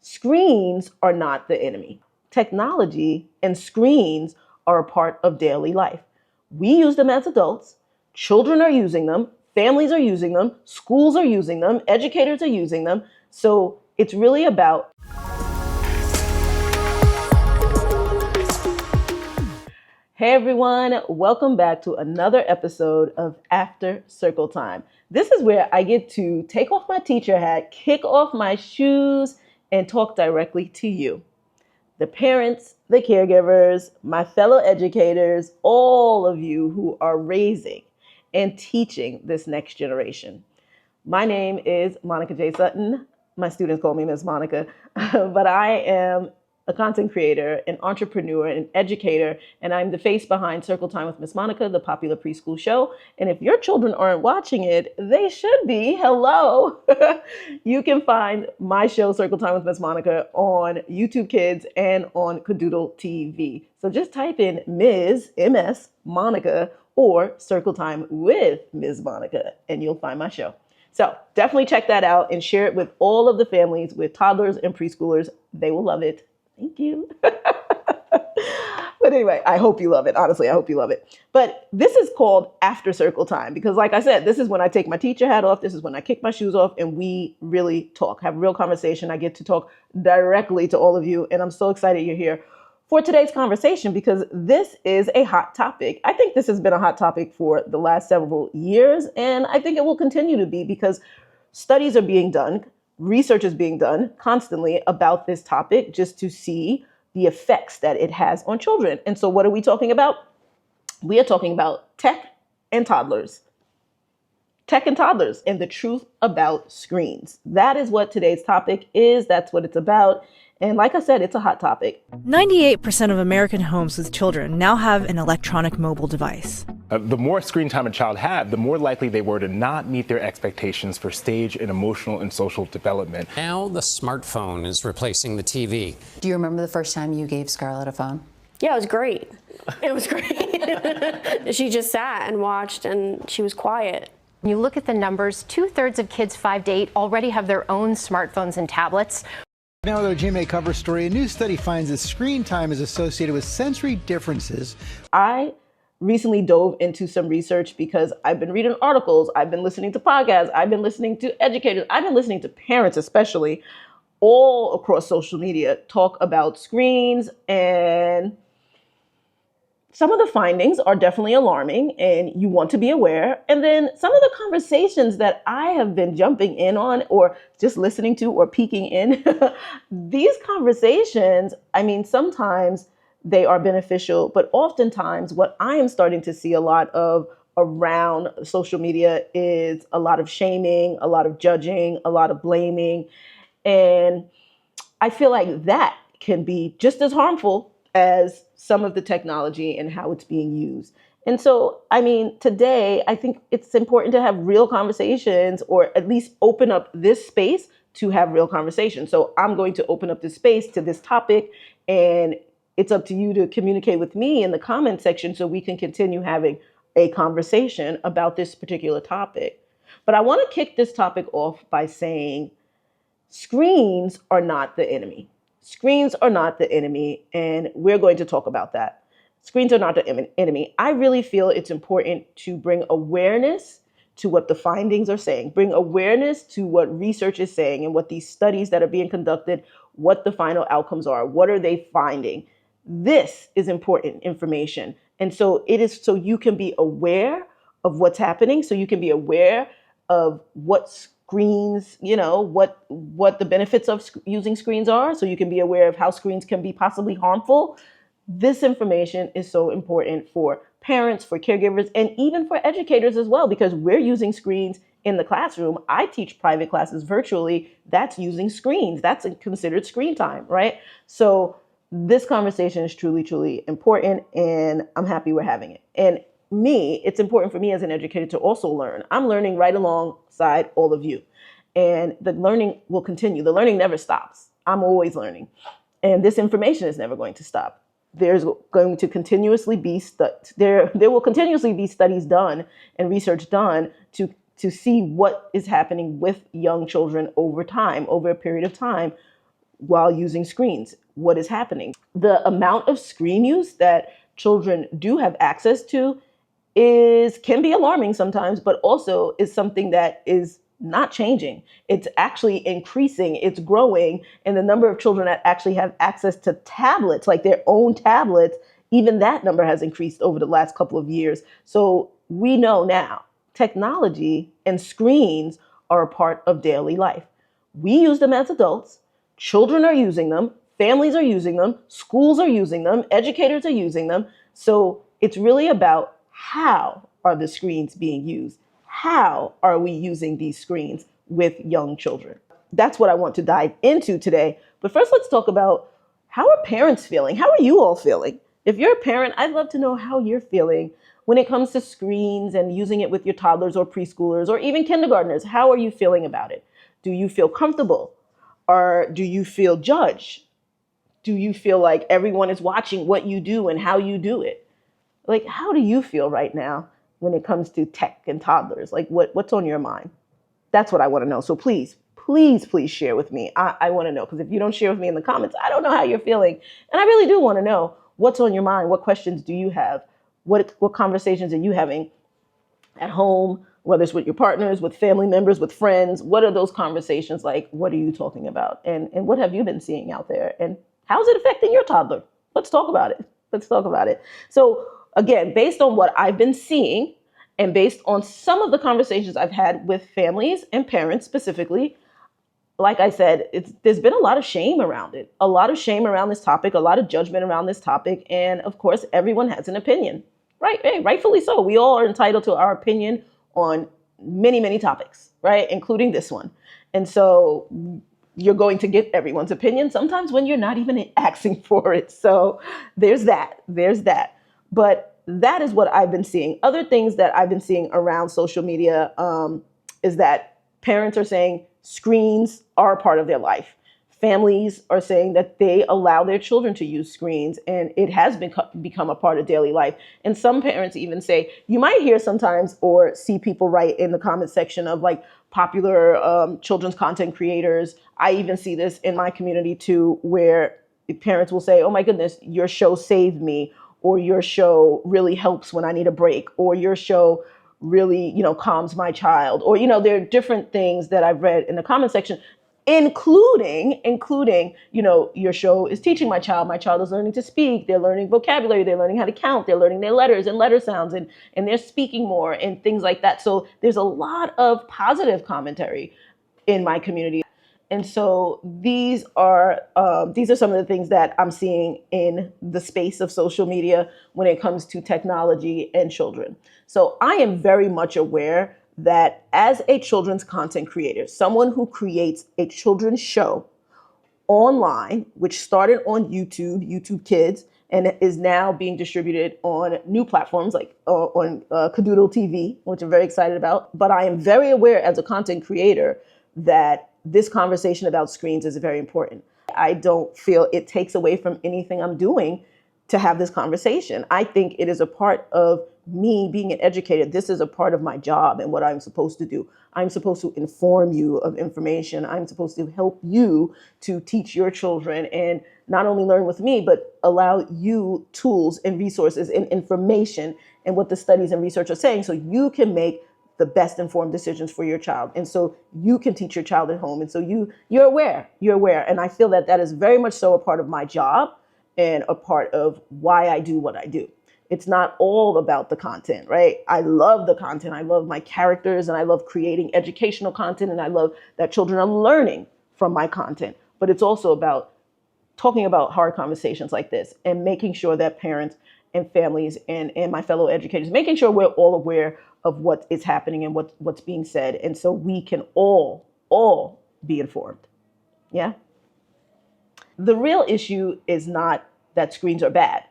Screens are not the enemy. Technology and screens are a part of daily life. We use them as adults. Children are using them. Families are using them. Schools are using them. Educators are using them. So it's really about Hey everyone, welcome back to another episode of After Circle Time. This is where I get to take off my teacher hat, kick off my shoes, and talk directly to you. The parents, the caregivers, my fellow educators, all of you who are raising and teaching this next generation. My name is Monica J. Sutton. My students call me Miss Monica, but I am a content creator, an entrepreneur, an educator, and I'm the face behind Circle Time with Miss Monica, the popular preschool show. And if your children aren't watching it, they should be. Hello. You can find my show, Circle Time with Miss Monica, on YouTube Kids and on Kadoodle TV. So just type in MS Monica or Circle Time with Ms. Monica, and you'll find my show. So definitely check that out and share it with all of the families with toddlers and preschoolers. They will love it. Thank you. But anyway, I hope you love it. Honestly, I hope you love it. But this is called After Circle Time because, like I said, this is when I take my teacher hat off. This is when I kick my shoes off and we really talk, have real conversation. I get to talk directly to all of you. And I'm so excited you're here for today's conversation because this is a hot topic. I think this has been a hot topic for the last several years. And I think it will continue to be because studies are being done. Research is being done constantly about this topic just to see the effects that it has on children. And so what are we talking about? We are talking about tech and toddlers. Tech and toddlers and the truth about screens. That is what today's topic is. That's what it's about. And like I said, it's a hot topic. 98% of American homes with children now have an electronic mobile device. The more screen time a child had, the more likely they were to not meet their expectations for stage and emotional and social development. Now the smartphone is replacing the TV. Do you remember the first time you gave Scarlett a phone? Yeah, it was great. It was great. She just sat and watched and she was quiet. You look at the numbers, 2/3 of kids 5 to 8 already have their own smartphones and tablets. Now with our GMA cover story, a new study finds that screen time is associated with sensory differences. I recently dove into some research because I've been reading articles, I've been listening to podcasts, I've been listening to educators, I've been listening to parents especially, all across social media talk about screens, and some of the findings are definitely alarming and you want to be aware. And then some of the conversations that I have been jumping in on or just listening to or peeking in, these conversations, I mean, sometimes they are beneficial, but oftentimes what I am starting to see a lot of around social media is a lot of shaming, a lot of judging, a lot of blaming. And I feel like that can be just as harmful as some of the technology and how it's being used. And so, I mean, today, I think it's important to have real conversations or at least open up this space to have real conversations. So I'm going to open up this space to this topic, and it's up to you to communicate with me in the comment section so we can continue having a conversation about this particular topic. But I want to kick this topic off by saying screens are not the enemy. Screens are not the enemy, and we're going to talk about that. Screens are not the enemy. I really feel it's important to bring awareness to what the findings are saying, bring awareness to what research is saying and what these studies that are being conducted, what the final outcomes are, what are they finding. This is important information. And so it is so you can be aware of what's happening, so you can be aware of what screens, what the benefits of using screens are, so you can be aware of how screens can be possibly harmful. This information is so important for parents, for caregivers, and even for educators as well, because we're using screens in the classroom. I teach private classes virtually. That's using screens. That's considered screen time, right? So this conversation is truly, truly important, and I'm happy we're having it. And it's important for me as an educator to also learn. I'm learning right alongside all of you. And the learning will continue. The learning never stops. I'm always learning. And this information is never going to stop. There's going to continuously be there will continuously be studies done and research done to see what is happening with young children over time, over a period of time, while using screens. What is happening? The amount of screen use that children do have access to can be alarming sometimes, but also is something that is not changing. It's actually increasing, it's growing, and the number of children that actually have access to tablets, like their own tablets, even that number has increased over the last couple of years. So we know now technology and screens are a part of daily life. We use them as adults, children are using them, families are using them, schools are using them, educators are using them. So it's really about how are the screens being used? How are we using these screens with young children? That's what I want to dive into today. But first, let's talk about how are parents feeling? How are you all feeling? If you're a parent, I'd love to know how you're feeling when it comes to screens and using it with your toddlers or preschoolers or even kindergartners. How are you feeling about it? Do you feel comfortable? Or do you feel judged? Do you feel like everyone is watching what you do and how you do it? Like, how do you feel right now when it comes to tech and toddlers? Like, what's on your mind? That's what I want to know. So please, please, please share with me. I want to know, because if you don't share with me in the comments, I don't know how you're feeling. And I really do want to know what's on your mind. What questions do you have? What conversations are you having at home, whether it's with your partners, with family members, with friends? What are those conversations like? What are you talking about? And what have you been seeing out there? And how's it affecting your toddler? Let's talk about it. Let's talk about it. So again, based on what I've been seeing and based on some of the conversations I've had with families and parents specifically, like I said, there's been a lot of shame around it, a lot of shame around this topic, a lot of judgment around this topic. And of course, everyone has an opinion, right? Hey, rightfully so. We all are entitled to our opinion on many, many topics, right? Including this one. And so you're going to get everyone's opinion sometimes when you're not even asking for it. So there's that. But that is what I've been seeing. Other things that I've been seeing around social media is that parents are saying screens are a part of their life. Families are saying that they allow their children to use screens, and it has become a part of daily life. And some parents even say, you might hear sometimes or see people write in the comment section of like popular children's content creators. I even see this in my community too, where parents will say, oh my goodness, your show saved me, or your show really helps when I need a break, or your show really, calms my child, or, there are different things that I've read in the comment section, including, your show is teaching my child. My child is learning to speak. They're learning vocabulary. They're learning how to count. They're learning their letters and letter sounds, and they're speaking more and things like that. So there's a lot of positive commentary in my community. And so these are some of the things that I'm seeing in the space of social media when it comes to technology and children. So I am very much aware that as a children's content creator, someone who creates a children's show online, which started on YouTube Kids, and is now being distributed on new platforms like on Cadoodle TV, which I'm very excited about. But I am very aware as a content creator that this conversation about screens is very important. I don't feel it takes away from anything I'm doing to have this conversation. I think it is a part of me being an educator. This is a part of my job and what I'm supposed to do. I'm supposed to inform you of information. I'm supposed to help you to teach your children and not only learn with me, but allow you tools and resources and information and what the studies and research are saying so you can make the best informed decisions for your child. And so you can teach your child at home. And so you're aware. And I feel that is very much so a part of my job and a part of why I do what I do. It's not all about the content, right? I love the content. I love my characters and I love creating educational content. And I love that children are learning from my content. But it's also about talking about hard conversations like this and making sure that parents and families and my fellow educators, making sure we're all aware of what is happening and what's being said. And so we can all be informed. Yeah. The real issue is not that screens are bad.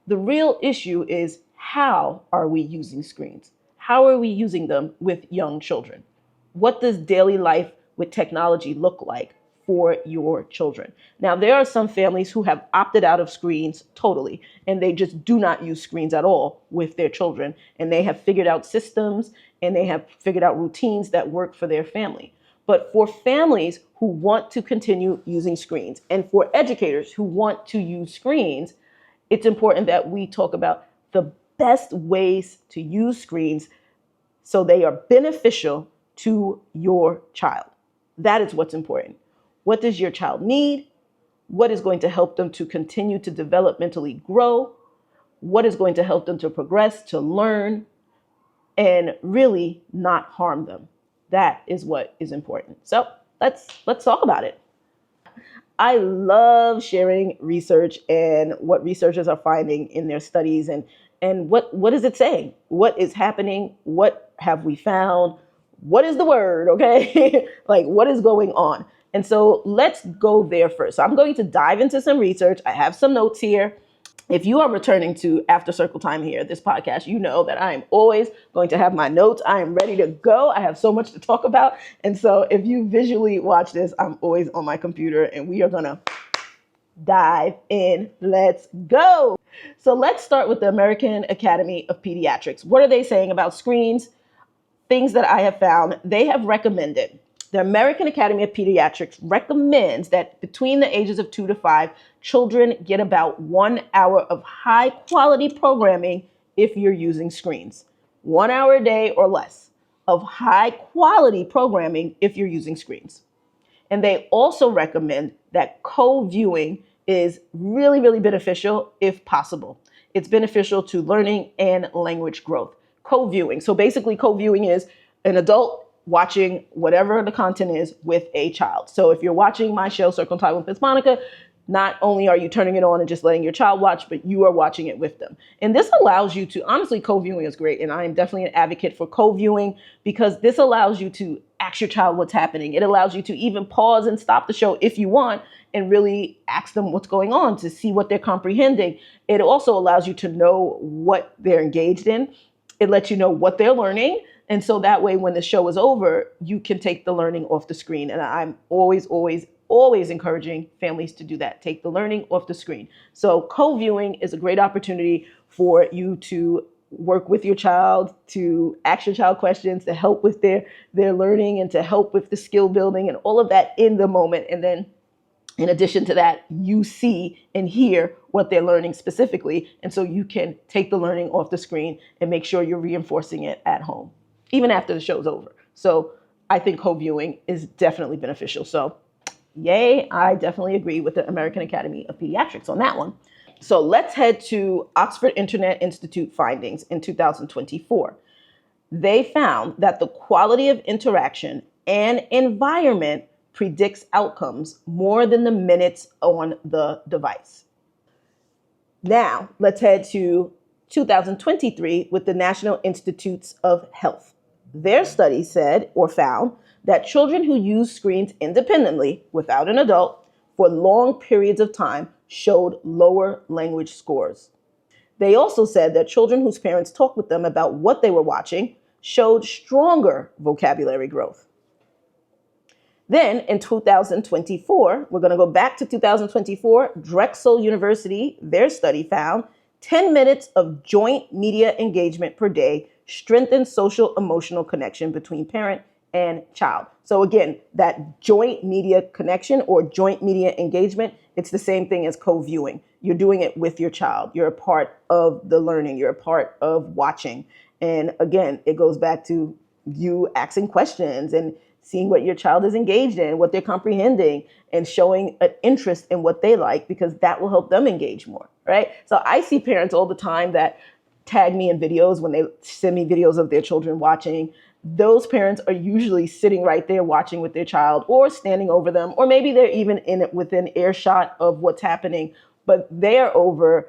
The real issue is how are we using screens? How are we using them with young children? What does daily life with technology look like for your children? Now, there are some families who have opted out of screens totally, and they just do not use screens at all with their children. And they have figured out systems and they have figured out routines that work for their family. But for families who want to continue using screens and for educators who want to use screens, it's important that we talk about the best ways to use screens so they are beneficial to your child. That is what's important. What does your child need? What is going to help them to continue to developmentally grow? What is going to help them to progress, to learn, and really not harm them? That is what is important. So let's talk about it. I love sharing research and what researchers are finding in their studies and what is it saying? What is happening? What have we found? What is the word? Okay. Like, what is going on? And so let's go there first. So I'm going to dive into some research. I have some notes here. If you are returning to After Circle Time here, this podcast, you know that I am always going to have my notes. I am ready to go. I have so much to talk about. And so if you visually watch this, I'm always on my computer and we are going to dive in. Let's go. So let's start with the American Academy of Pediatrics. What are they saying about screens? Things that I have found. They have recommended. The American Academy of Pediatrics recommends that between the ages of 2 to 5, children get about 1 hour of high quality programming if you're using screens. 1 hour a day or less of high quality programming if you're using screens. And they also recommend that co-viewing is really, really beneficial if possible. It's beneficial to learning and language growth. Co-viewing. So basically co-viewing is an adult watching whatever the content is with a child. So if you're watching my show, Circle Time with Miss Monica, not only are you turning it on and just letting your child watch, but you are watching it with them. And this allows you to, honestly, co-viewing is great. And I am definitely an advocate for co-viewing because this allows you to ask your child what's happening. It allows you to even pause and stop the show if you want and really ask them what's going on to see what they're comprehending. It also allows you to know what they're engaged in. It lets you know what they're learning. And so that way, when the show is over, you can take the learning off the screen. And I'm always encouraging families to do that. Take the learning off the screen. So co-viewing is a great opportunity for you to work with your child, to ask your child questions, to help with their learning and to help with the skill building and all of that in the moment. And then in addition to that, you see and hear what they're learning specifically. And so you can take the learning off the screen and make sure you're reinforcing it at home, even after the show's over. So I think co-viewing is definitely beneficial. So yay, I definitely agree with the American Academy of Pediatrics on that one. So let's head to Oxford Internet Institute findings in 2024. They found that the quality of interaction and environment predicts outcomes more than the minutes on the device. Now, let's head to 2023 with the National Institutes of Health. Their study said or found that children who use screens independently without an adult for long periods of time showed lower language scores. They also said that children whose parents talked with them about what they were watching showed stronger vocabulary growth. Then in 2024, we're going to go back to 2024, Drexel University, their study found 10 minutes of joint media engagement per day strengthens social emotional connection between parent and child. So again, that joint media connection or joint media engagement, it's the same thing as co-viewing. You're doing it with your child. You're a part of the learning. You're a part of watching. And again, it goes back to you asking questions and seeing what your child is engaged in, what they're comprehending, and showing an interest in what they like, because that will help them engage more, right? So I see parents all the time that tag me in videos when they send me videos of their children watching. Those parents are usually sitting right there watching with their child or standing over them, or maybe they're even in it within earshot of what's happening, but they're over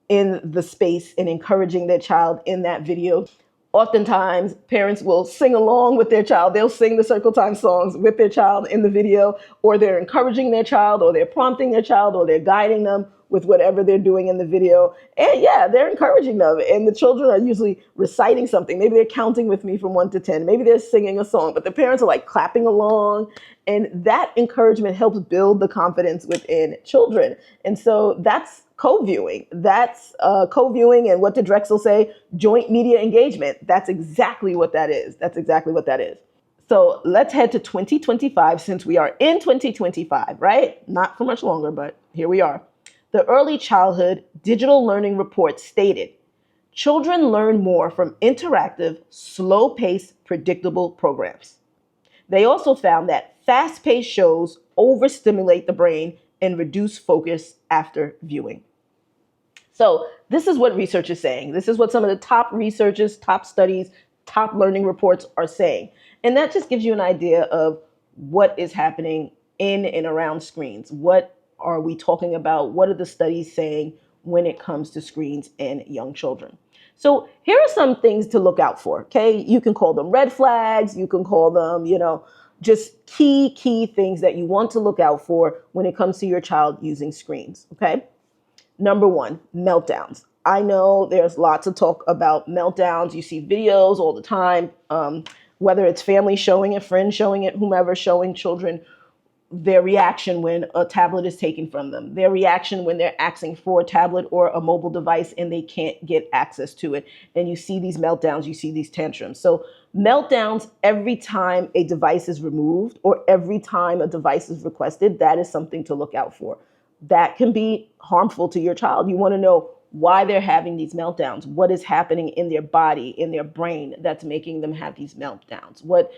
in the space and encouraging their child in that video. Oftentimes, parents will sing along with their child. They'll sing the Circle Time songs with their child in the video, or they're encouraging their child, or they're prompting their child, or they're guiding them with whatever they're doing in the video. And yeah, they're encouraging them. And the children are usually reciting something. Maybe they're counting with me from 1 to 10. Maybe they're singing a song, but the parents are like clapping along. And that encouragement helps build the confidence within children. And so that's co-viewing. That's co-viewing. And what did Drexel say? Joint media engagement. That's exactly what that is. That's exactly what that is. So let's head to 2025 since we are in 2025, right? Not for much longer, but here we are. The Early Childhood Digital Learning Report stated, children learn more from interactive, slow-paced, predictable programs. They also found that fast-paced shows overstimulate the brain and reduce focus after viewing. So this is what research is saying. This is what some of the top researchers, top studies, top learning reports are saying. And that just gives you an idea of what is happening in and around screens. What are we talking about? What are the studies saying when it comes to screens and young children? So here are some things to look out for, okay? You can call them red flags. You can call them, just key things that you want to look out for when it comes to your child using screens, okay? Number one, meltdowns. I know there's lots of talk about meltdowns. You see videos all the time, whether it's family showing it, friends showing it, whomever showing children their reaction when a tablet is taken from them, their reaction when they're asking for a tablet or a mobile device and they can't get access to it. And you see these meltdowns, you see these tantrums. So meltdowns every time a device is removed or every time a device is requested, that is something to look out for. That can be harmful to your child. You want to know why they're having these meltdowns. What is happening in their body, in their brain that's making them have these meltdowns? What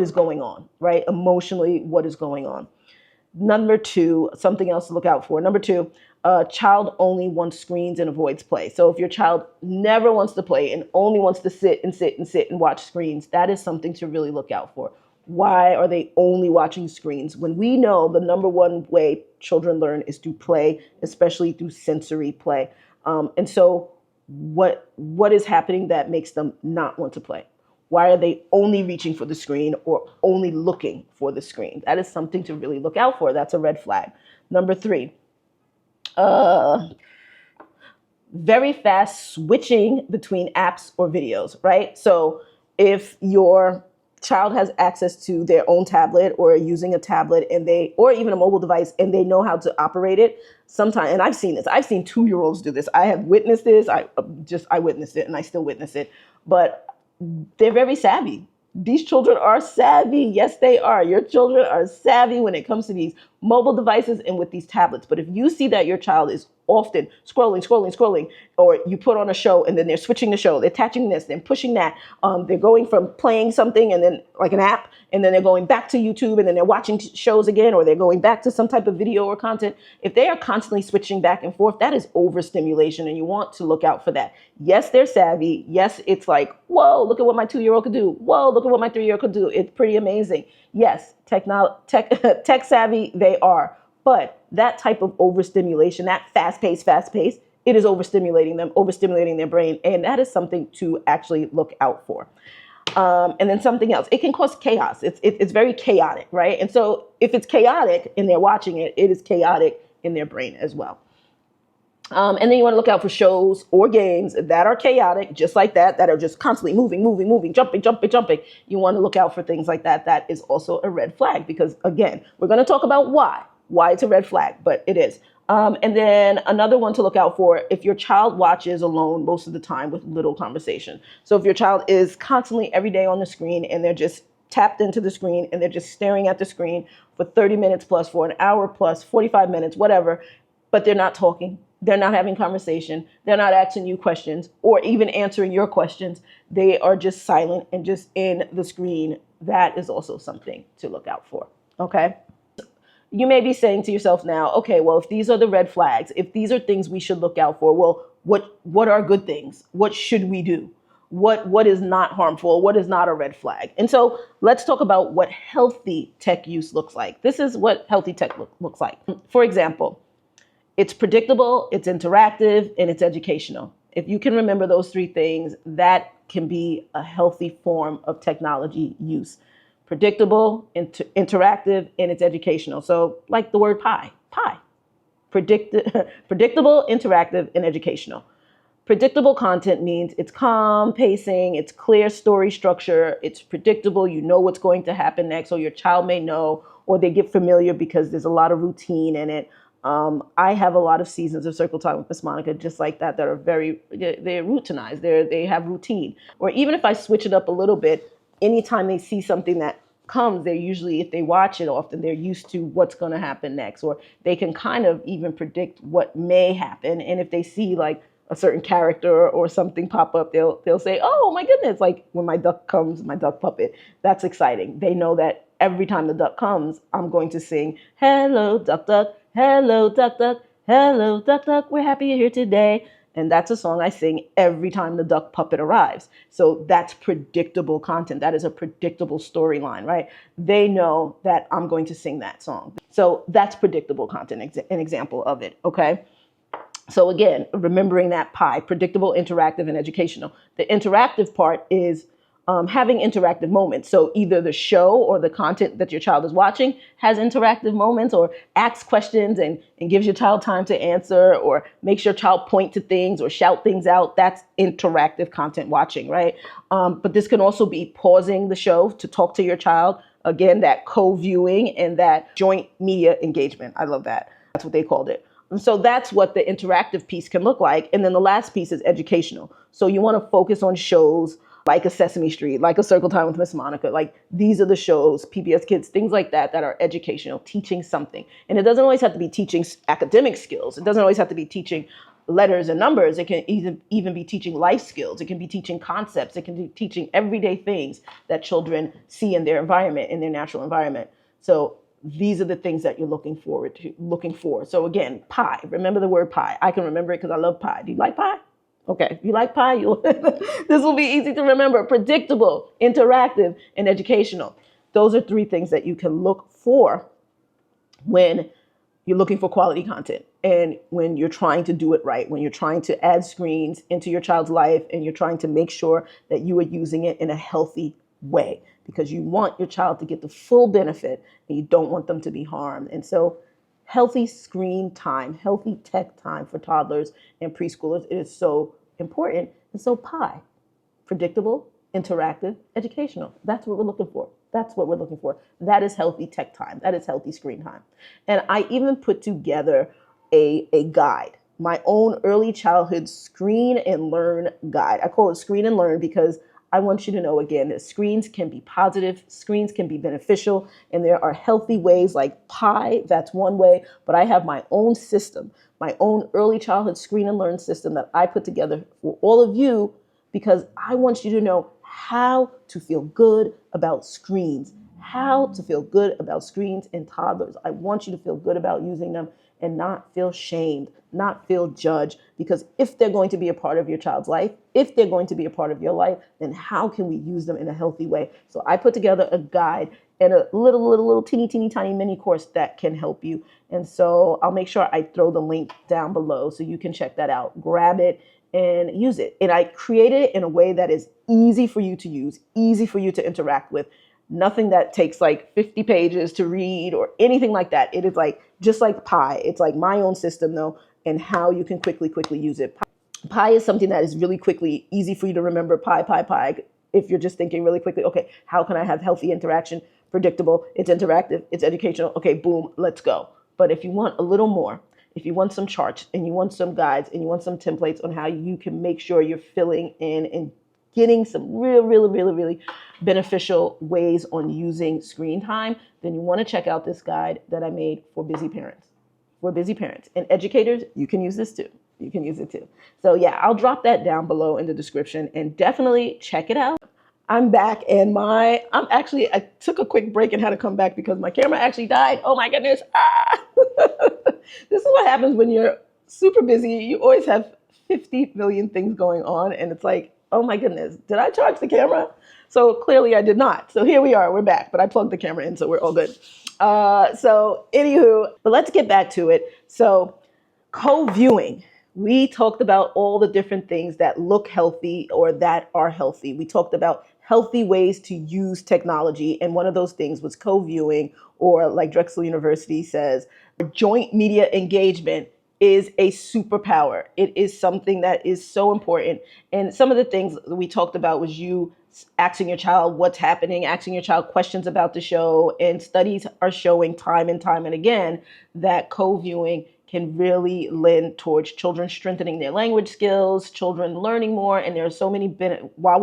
is going on, right? Emotionally, what is going on? Number two, something else to look out for. Number two, child only wants screens and avoids play. So if your child never wants to play and only wants to sit and watch screens, that is something to really look out for. Why are they only watching screens when we know the number one way children learn is through play, especially through sensory play? And so what is happening that makes them not want to play? Why are they only reaching for the screen or only looking for the screen? That is something to really look out for. That's a red flag. Number three, very fast switching between apps or videos, right? So if your child has access to their own tablet or using a tablet or even a mobile device and they know how to operate it sometimes, and I've seen this, I've seen 2-year-olds do this. I have witnessed this. I witnessed it and I still witness it, but they're very savvy. These children are savvy. Yes, they are. Your children are savvy when it comes to these mobile devices and with these tablets. But if you see that your child is often scrolling, or you put on a show and then they're switching the show, they're attaching this, then pushing that, they're going from playing something and then like an app, and then they're going back to YouTube and then they're watching shows again, or they're going back to some type of video or content. If they are constantly switching back and forth, that is overstimulation and you want to look out for that. Yes, they're savvy. Yes, it's like, whoa, look at what my 2-year-old could do. Whoa, look at what my 3-year-old could do. It's pretty amazing. Yes, tech savvy they are. But that type of overstimulation, that fast-paced, it is overstimulating them, overstimulating their brain. And that is something to actually look out for. And then something else, it can cause chaos. It's very chaotic, right? And so if it's chaotic and they're watching it, it is chaotic in their brain as well. And then you want to look out for shows or games that are chaotic, just like that are just constantly moving, jumping. You want to look out for things like that. That is also a red flag because, again, we're going to talk about why it's a red flag, but it is. And then another one to look out for, if your child watches alone most of the time with little conversation. So if your child is constantly every day on the screen and they're just tapped into the screen and they're just staring at the screen for 30 minutes plus, for an hour plus, 45 minutes, whatever, but they're not talking, they're not having conversation, they're not asking you questions or even answering your questions, they are just silent and just in the screen, that is also something to look out for, okay? You may be saying to yourself now, okay, well, if these are the red flags, if these are things we should look out for, well, what are good things? What should we do? What is not harmful? What is not a red flag? And so let's talk about what healthy tech use looks like. This is what healthy tech looks like. For example, it's predictable, it's interactive, and it's educational. If you can remember those three things, that can be a healthy form of technology use. Predictable, interactive, and it's educational. So like the word pie. Predictable, interactive, and educational. Predictable content means it's calm pacing, it's clear story structure, it's predictable, you know what's going to happen next, or your child may know, or they get familiar because there's a lot of routine in it. I have a lot of seasons of Circle Time with Miss Monica just like that are they're routinized, they have routine. Or even if I switch it up a little bit, anytime they see something that comes, they're usually, if they watch it often, they're used to what's going to happen next, or they can kind of even predict what may happen. And if they see like a certain character or something pop up, they'll say, oh my goodness, like when my duck comes, my duck puppet, that's exciting. They know that every time the duck comes, I'm going to sing, hello, duck, duck, hello, duck, duck, hello, duck, duck, we're happy you're here today. And that's a song I sing every time the duck puppet arrives. So that's predictable content. That is a predictable storyline, right? They know that I'm going to sing that song. So that's predictable content, an example of it, okay? So again, remembering that pie, predictable, interactive, and educational. The interactive part is having interactive moments. So either the show or the content that your child is watching has interactive moments, or asks questions and gives your child time to answer, or makes your child point to things or shout things out. That's interactive content watching, right? But this can also be pausing the show to talk to your child. Again, that co-viewing and that joint media engagement. I love that. That's what they called it. And so that's what the interactive piece can look like. And then the last piece is educational. So you want to focus on shows like a Sesame Street, like a Circle Time with Miss Monica. Like these are the shows, PBS Kids, things like that, that are educational, teaching something. And it doesn't always have to be teaching academic skills. It doesn't always have to be teaching letters and numbers. It can even be teaching life skills. It can be teaching concepts. It can be teaching everyday things that children see in their environment, in their natural environment. So these are the things that you're looking for. So again, pie. Remember the word pie. I can remember it because I love pie. Do you like pie? Okay, if you like pie, this will be easy to remember. Predictable, interactive, and educational. Those are 3 things that you can look for when you're looking for quality content, and when you're trying to do it right, when you're trying to add screens into your child's life, and you're trying to make sure that you are using it in a healthy way, because you want your child to get the full benefit and you don't want them to be harmed. And so healthy screen time, healthy tech time for toddlers and preschoolers, it is so important. And so pie, predictable, interactive, educational. That's what we're looking for. That's what we're looking for. That is healthy tech time. That is healthy screen time. And I even put together a guide, my own early childhood screen and learn guide. I call it screen and learn because I want you to know, again, that screens can be positive, screens can be beneficial, and there are healthy ways like pie, that's one way, but I have my own system, my own early childhood screen and learn system that I put together for all of you, because I want you to know how to feel good about screens, how to feel good about screens in toddlers. I want you to feel good about using them and not feel shamed, not feel judged, because if they're going to be a part of your child's life, if they're going to be a part of your life, then how can we use them in a healthy way? So I put together a guide and a little teeny tiny mini course that can help you. And so I'll make sure I throw the link down below so you can check that out, grab it and use it. And I created it in a way that is easy for you to use, easy for you to interact with. Nothing that takes like 50 pages to read or anything like that. It is like, just like pie. It's like my own system though, and how you can quickly use it. Pie is something that is really quickly, easy for you to remember. Pie. If you're just thinking really quickly, okay, how can I have healthy interaction? Predictable, it's interactive, it's educational. Okay, boom, let's go. But if you want a little more, if you want some charts and you want some guides and you want some templates on how you can make sure you're filling in and getting some really beneficial ways on using screen time, then you want to check out this guide that I made for busy parents. For busy parents and educators, you can use this too. You can use it too. So yeah, I'll drop that down below in the description and definitely check it out. I'm back and I took a quick break and had to come back because my camera actually died. Oh my goodness. This is what happens when you're super busy. You always have 50 million things going on and it's like, oh my goodness, did I charge the camera? So clearly I did not. So here we are, we're back, but I plugged the camera in, so we're all good. So anywho, but let's get back to it. So co-viewing, we talked about all the different things that look healthy or that are healthy. We talked about healthy ways to use technology. And one of those things was co-viewing, or like Drexel University says, joint media engagement is a superpower. It is something that is so important. And some of the things we talked about was you asking your child what's happening, asking your child questions about the show. And studies are showing time and time and again that co-viewing can really lend towards children strengthening their language skills, children learning more. And there are so many while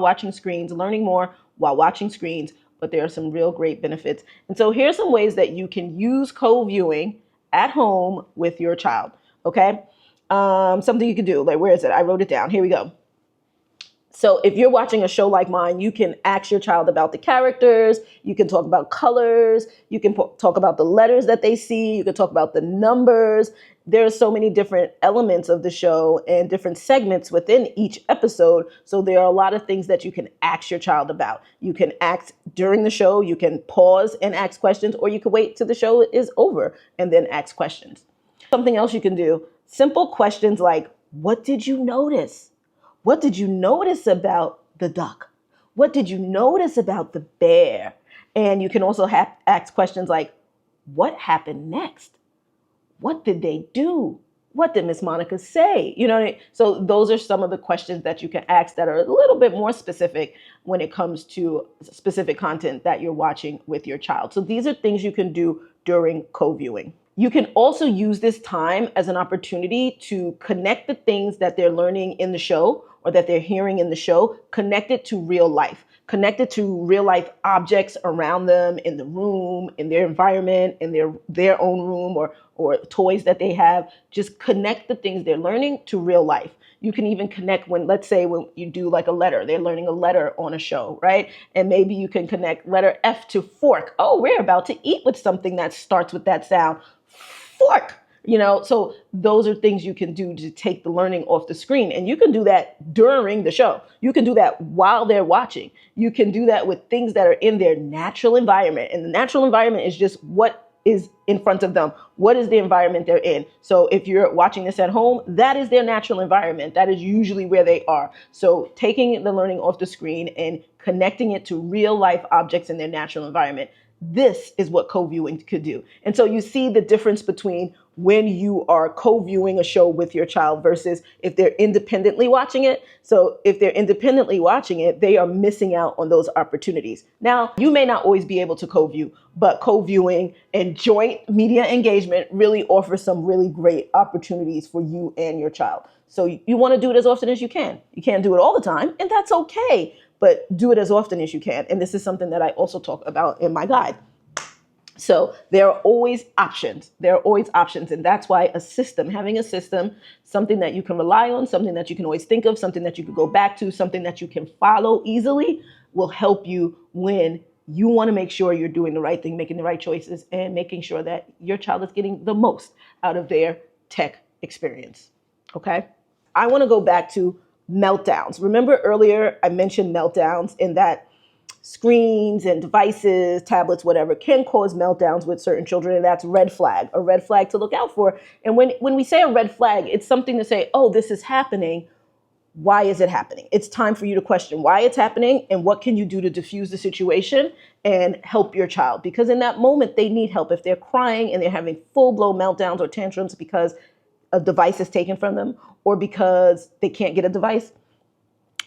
watching screens, learning more while watching screens, but there are some real great benefits. And so here's some ways that you can use co-viewing at home with your child. Okay. Something you can do, like, where is it? I wrote it down. Here we go. So if you're watching a show like mine, you can ask your child about the characters. You can talk about colors. You can talk about the letters that they see. You can talk about the numbers. There's so many different elements of the show and different segments within each episode. So there are a lot of things that you can ask your child about. You can ask during the show. You can pause and ask questions, or you can wait till the show is over and then ask questions. Something else you can do, simple questions like, what did you notice? What did you notice about the duck? What did you notice about the bear? And you can also ask questions like, what happened next? What did they do? What did Miss Monica say? You know what I mean? So those are some of the questions that you can ask that are a little bit more specific when it comes to specific content that you're watching with your child. So these are things you can do during co-viewing. You can also use this time as an opportunity to connect the things that they're learning in the show or that they're hearing in the show, connect it to real life, connect it to real life objects around them in the room, in their environment, in their own room, or toys that they have. Just connect the things they're learning to real life. You can even connect when, let's say, when you do like a letter, they're learning a letter on a show, right? And maybe you can connect letter F to fork. Oh, we're about to eat with something that starts with that sound. Fork. So those are things you can do to take the learning off the screen. And you can do that during the show. You can do that while they're watching. You can do that with things that are in their natural environment. And the natural environment is just what is in front of them. What is the environment they're in? So if you're watching this at home, that is their natural environment. That is usually where they are. So taking the learning off the screen and connecting it to real life objects in their natural environment. This is what co-viewing could do. And so you see the difference between when you are co-viewing a show with your child versus if they're independently watching it. So if they're independently watching it, they are missing out on those opportunities. Now, you may not always be able to co-view, but co-viewing and joint media engagement really offers some really great opportunities for you and your child. So you want to do it as often as you can. You can't do it all the time, and that's okay. But do it as often as you can. And this is something that I also talk about in my guide. So there are always options. There are always options. And that's why having a system, something that you can rely on, something that you can always think of, something that you can go back to, something that you can follow easily will help you when you want to make sure you're doing the right thing, making the right choices, and making sure that your child is getting the most out of their tech experience. Okay? I want to go back to meltdowns. Remember earlier I mentioned meltdowns in that screens and devices, tablets, whatever, can cause meltdowns with certain children, and that's a red flag to look out for. And when we say a red flag, it's something to say, oh, this is happening. Why is it happening? It's time for you to question why it's happening and what can you do to diffuse the situation and help your child. Because in that moment, they need help. If they're crying and they're having full-blown meltdowns or tantrums because a device is taken from them or because they can't get a device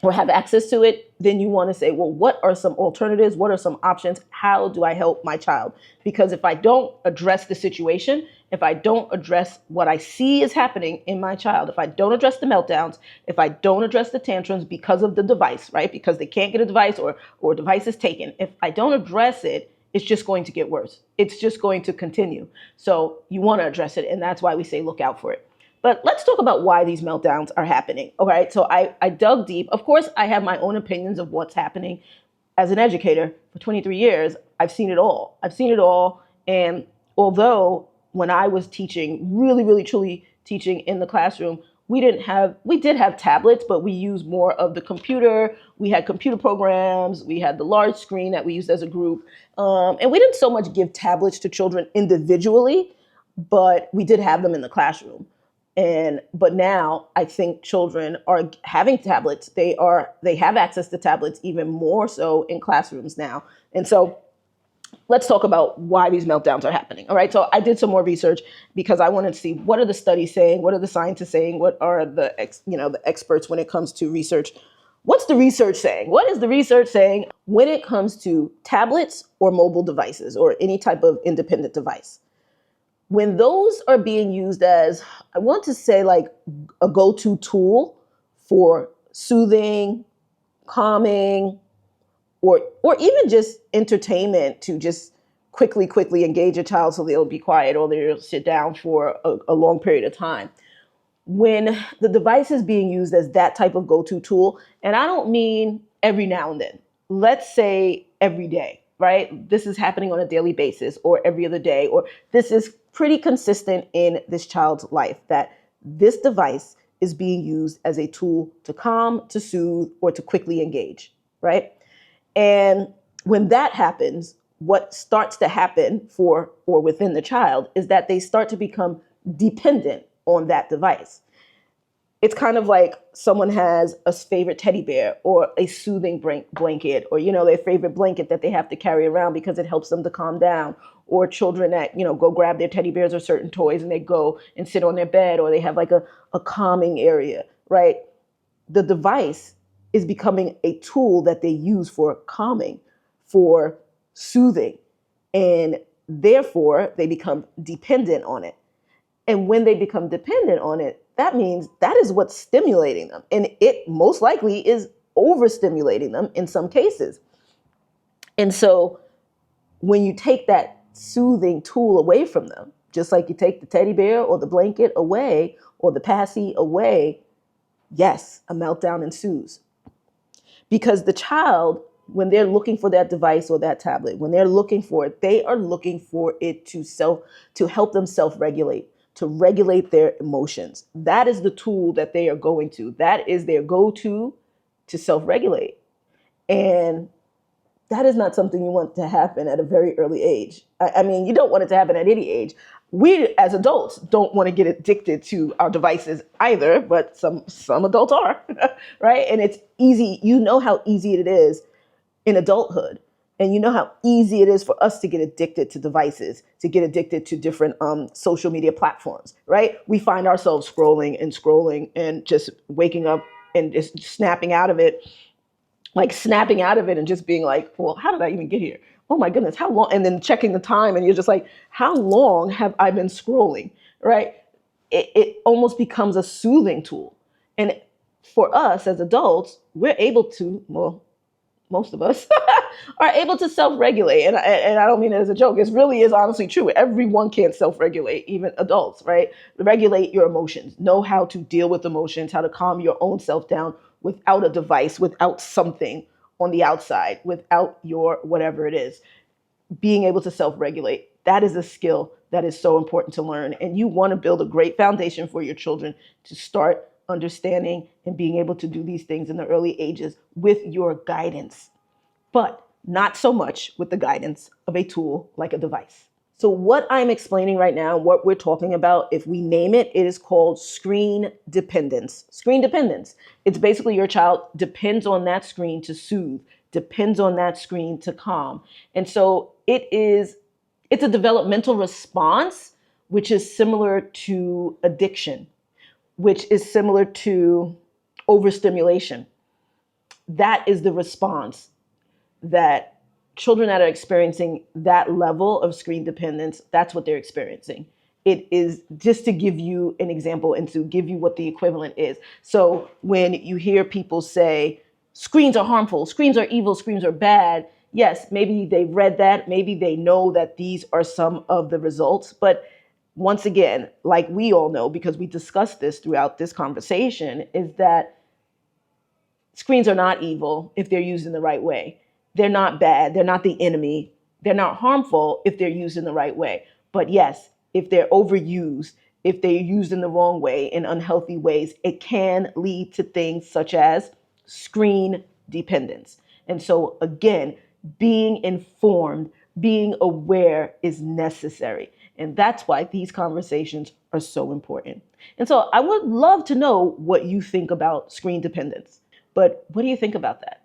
or have access to it, then you want to say, well, what are some alternatives? What are some options? How do I help my child? Because if I don't address the situation, if I don't address what I see is happening in my child, if I don't address the meltdowns, if I don't address the tantrums because of the device, right? Because they can't get a device or device is taken. If I don't address it, it's just going to get worse. It's just going to continue. So you want to address it. And that's why we say look out for it. But let's talk about why these meltdowns are happening. All right. So I dug deep. Of course, I have my own opinions of what's happening. As an educator for 23 years, I've seen it all. And although when I was teaching, really, really, truly teaching in the classroom, we did have tablets, but we used more of the computer. We had computer programs. We had the large screen that we used as a group. And we didn't so much give tablets to children individually, but we did have them in the classroom. But now I think children are having tablets. They have access to tablets even more so in classrooms now. And so let's talk about why these meltdowns are happening. All right. So I did some more research because I wanted to see what are the studies saying? What are the scientists saying? What are the experts when it comes to research? What's the research saying? What is the research saying when it comes to tablets or mobile devices or any type of independent device? When those are being used as, I want to say, like a go-to tool for soothing, calming, or even just entertainment to just quickly engage a child so they'll be quiet or they'll sit down for a long period of time. When the device is being used as that type of go-to tool, and I don't mean every now and then, let's say every day, right? This is happening on a daily basis or every other day, or this is pretty consistent in this child's life that this device is being used as a tool to calm, to soothe, or to quickly engage, right? And when that happens, what starts to happen for or within the child is that they start to become dependent on that device. It's kind of like someone has a favorite teddy bear or a soothing blanket, or, their favorite blanket that they have to carry around because it helps them to calm down, or children that, go grab their teddy bears or certain toys and they go and sit on their bed, or they have like a calming area, right? The device is becoming a tool that they use for calming, for soothing, and therefore they become dependent on it. And when they become dependent on it, that means that is what's stimulating them. And it most likely is overstimulating them in some cases. And so when you take that soothing tool away from them, just like you take the teddy bear or the blanket away or the passy away, yes, a meltdown ensues. Because the child, when they're looking for that device or that tablet, when they're looking for it, they are looking for it to help them self-regulate, to regulate their emotions. That is the tool that they are going to. That is their go-to to self-regulate. And that is not something you want to happen at a very early age. I mean, you don't want it to happen at any age. We, as adults, don't want to get addicted to our devices either, but some adults are, right? And it's easy. You know how easy it is in adulthood. And you know how easy it is for us to get addicted to devices, to get addicted to different social media platforms, right? We find ourselves scrolling and just waking up and just snapping out of it and just being like, well, how did I even get here? Oh my goodness, how long? And then checking the time and you're just like, how long have I been scrolling, right? It almost becomes a soothing tool. And for us as adults, we're able to, well, most of us are able to self-regulate. And I don't mean it as a joke. It really is honestly true. Everyone can't self-regulate, even adults, right? Regulate your emotions. Know how to deal with emotions, how to calm your own self down without a device, without something on the outside, without your whatever it is. Being able to self-regulate. That is a skill that is so important to learn. And you want to build a great foundation for your children to start understanding and being able to do these things in the early ages with your guidance, but not so much with the guidance of a tool like a device. So what I'm explaining right now, what we're talking about, if we name it, it is called screen dependence. Screen dependence. It's basically your child depends on that screen to soothe, depends on that screen to calm. And so it's a developmental response, which is similar to addiction, which is similar to overstimulation. That is the response that children that are experiencing that level of screen dependence, that's what they're experiencing. It is just to give you an example and to give you what the equivalent is. So when you hear people say, screens are harmful, screens are evil, screens are bad, yes, maybe they've read that, maybe they know that these are some of the results, but once again, like we all know, because we discussed this throughout this conversation, is that screens are not evil if they're used in the right way. They're not bad. They're not the enemy. They're not harmful if they're used in the right way. But yes, if they're overused, if they're used in the wrong way, in unhealthy ways, it can lead to things such as screen dependence. And so again, being informed, being aware is necessary. And that's why these conversations are so important. And so I would love to know what you think about screen dependence. But what do you think about that?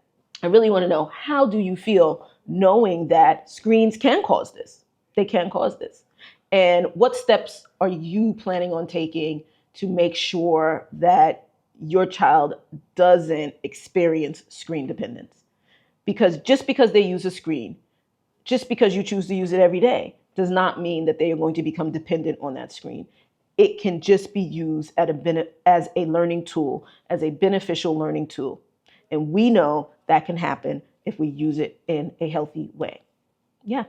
I really want to know, how do you feel knowing that screens can cause this? They can cause this. And what steps are you planning on taking to make sure that your child doesn't experience screen dependence? Because just because they use a screen, just because you choose to use it every day, does not mean that they are going to become dependent on that screen. It can just be used as a learning tool, as a beneficial learning tool. And we know that can happen if we use it in a healthy way. Yeah.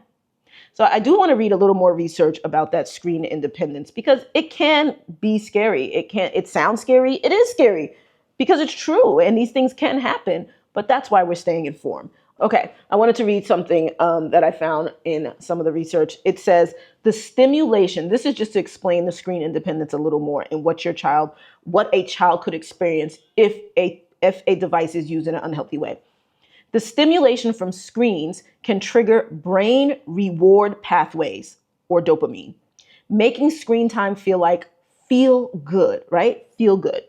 So I do want to read a little more research about that screen independence because it can be scary. It sounds scary. It is scary because it's true and these things can happen, but that's why we're staying informed. Okay, I wanted to read something that I found in some of the research. It says the stimulation, this is just to explain the screen independence a little more and what a child could experience if a device is used in an unhealthy way. The stimulation from screens can trigger brain reward pathways or dopamine, making screen time feel good, right? Feel good.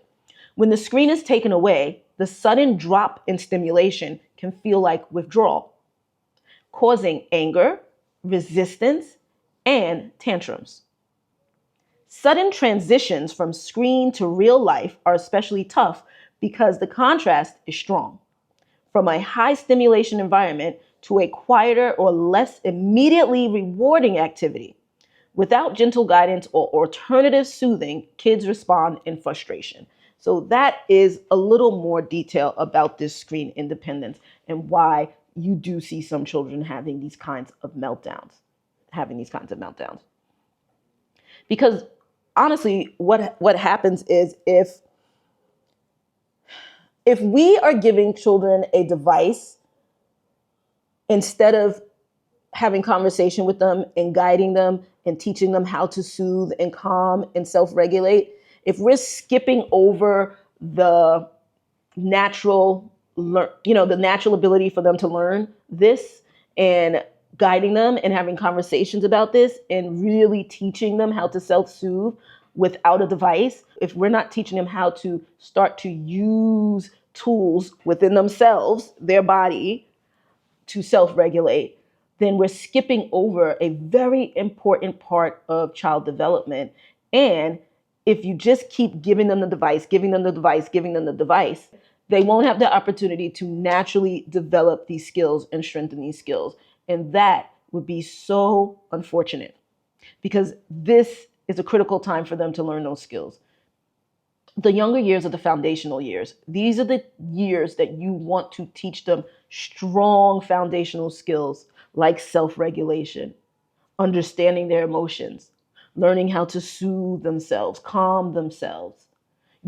When the screen is taken away, the sudden drop in stimulation can feel like withdrawal, causing anger, resistance, and tantrums. Sudden transitions from screen to real life are especially tough because the contrast is strong. From a high stimulation environment to a quieter or less immediately rewarding activity. Without gentle guidance or alternative soothing, kids respond in frustration. So that is a little more detail about this screen independence and why you do see some children having these kinds of meltdowns. Because honestly, what happens is if we are giving children a device instead of having conversation with them and guiding them and teaching them how to soothe and calm and self-regulate, if we're skipping over the natural ability for them to learn this and guiding them and having conversations about this and really teaching them how to self-soothe without a device, if we're not teaching them how to start to use tools within themselves, their body, to self-regulate, then we're skipping over a very important part of child development. And if you just keep giving them the device, they won't have the opportunity to naturally develop these skills and strengthen these skills. And that would be so unfortunate because this is a critical time for them to learn those skills. The younger years are the foundational years. These are the years that you want to teach them strong foundational skills like self-regulation, understanding their emotions, learning how to soothe themselves, calm themselves,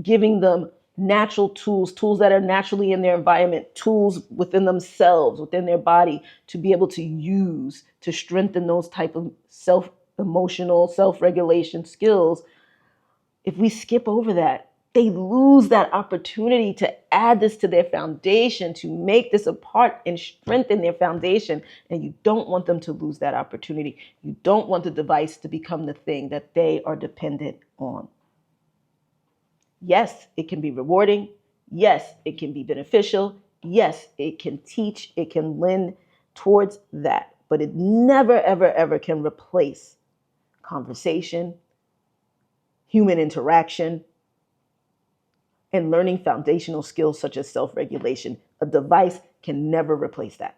giving them natural tools that are naturally in their environment, tools within themselves, within their body to be able to use to strengthen those type of emotional self-regulation skills. If we skip over that, they lose that opportunity to add this to their foundation, to make this a part and strengthen their foundation. And you don't want them to lose that opportunity. You don't want the device to become the thing that they are dependent on. Yes, it can be rewarding. Yes, it can be beneficial. Yes, it can teach. It can lend towards that. But it never, ever, ever can replace conversation, human interaction, and learning foundational skills such as self-regulation. A device can never replace that.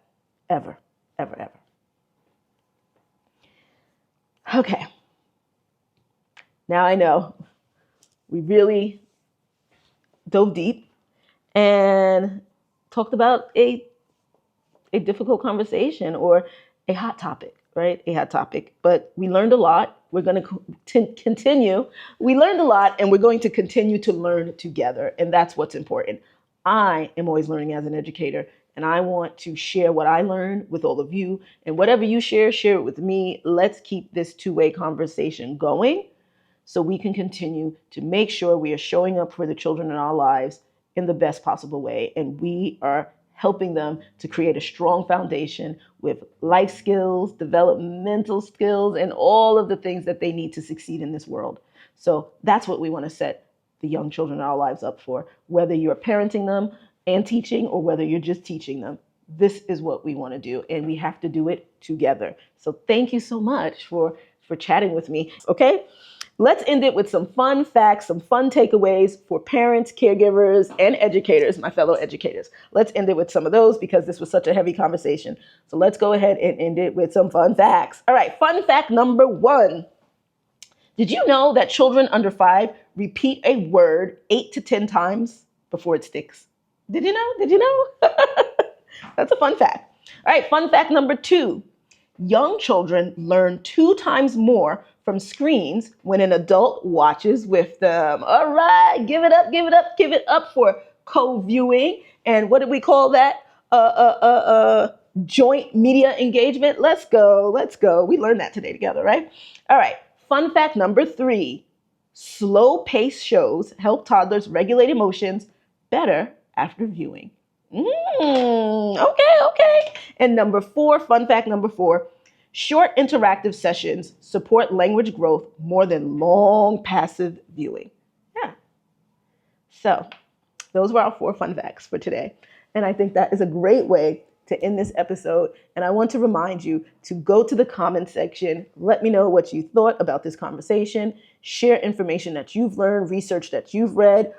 Ever, ever, ever. Okay. Now I know we really dove deep and talked about a difficult conversation or a hot topic, right? A hot topic. But we learned a lot. We're going to continue. We learned a lot and we're going to continue to learn together. And that's what's important. I am always learning as an educator and I want to share what I learned with all of you. And whatever you share it with me. Let's keep this two-way conversation going so we can continue to make sure we are showing up for the children in our lives in the best possible way. And we are helping them to create a strong foundation with life skills, developmental skills, and all of the things that they need to succeed in this world. So that's what we want to set the young children in our lives up for, whether you're parenting them and teaching or whether you're just teaching them. This is what we want to do, and we have to do it together. So thank you so much for chatting with me. Okay? Let's end it with some fun facts, some fun takeaways for parents, caregivers, and educators, my fellow educators. Let's end it with some of those because this was such a heavy conversation. So let's go ahead and end it with some fun facts. All right, fun fact number 1. Did you know that children under 5 repeat a word 8 to 10 times before it sticks? Did you know? That's a fun fact. All right, fun fact number 2. Young children learn 2 times more from screens when an adult watches with them. All right, give it up, give it up, give it up for co-viewing. And what did we call that? Joint media engagement. Let's go, let's go. We learned that today together, right? All right, fun fact number 3. Slow-paced shows help toddlers regulate emotions better after viewing. Okay. And number 4, fun fact number 4, short interactive sessions support language growth more than long passive viewing. Yeah. So those were our 4 fun facts for today. And I think that is a great way to end this episode. And I want to remind you to go to the comments section. Let me know what you thought about this conversation. Share information that you've learned, research that you've read.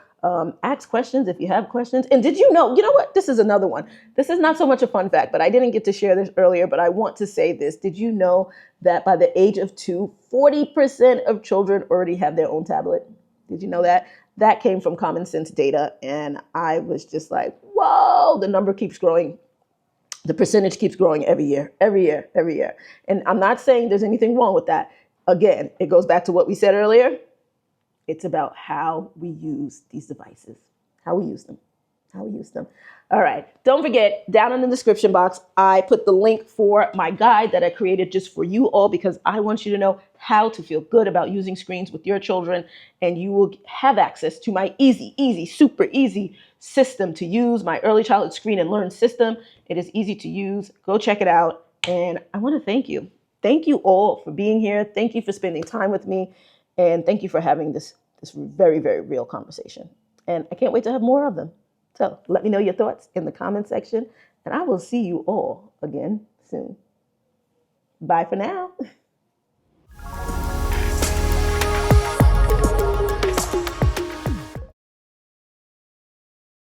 Ask questions if you have questions. And did you know what? This is another one. This is not so much a fun fact, but I didn't get to share this earlier, but I want to say this. Did you know that by the age of 2, 40% of children already have their own tablet? Did you know that? That came from Common Sense data. And I was just like, whoa, the number keeps growing. The percentage keeps growing every year. And I'm not saying there's anything wrong with that. Again, it goes back to what we said earlier. It's about how we use these devices, how we use them. All right. Don't forget, down in the description box, I put the link for my guide that I created just for you all, because I want you to know how to feel good about using screens with your children. And you will have access to my super easy system to use, my early childhood screen and learn system. It is easy to use. Go check it out. And I want to thank you. Thank you all for being here. Thank you for spending time with me. And thank you for having this very, very real conversation. And I can't wait to have more of them. So let me know your thoughts in the comment section, and I will see you all again soon. Bye for now.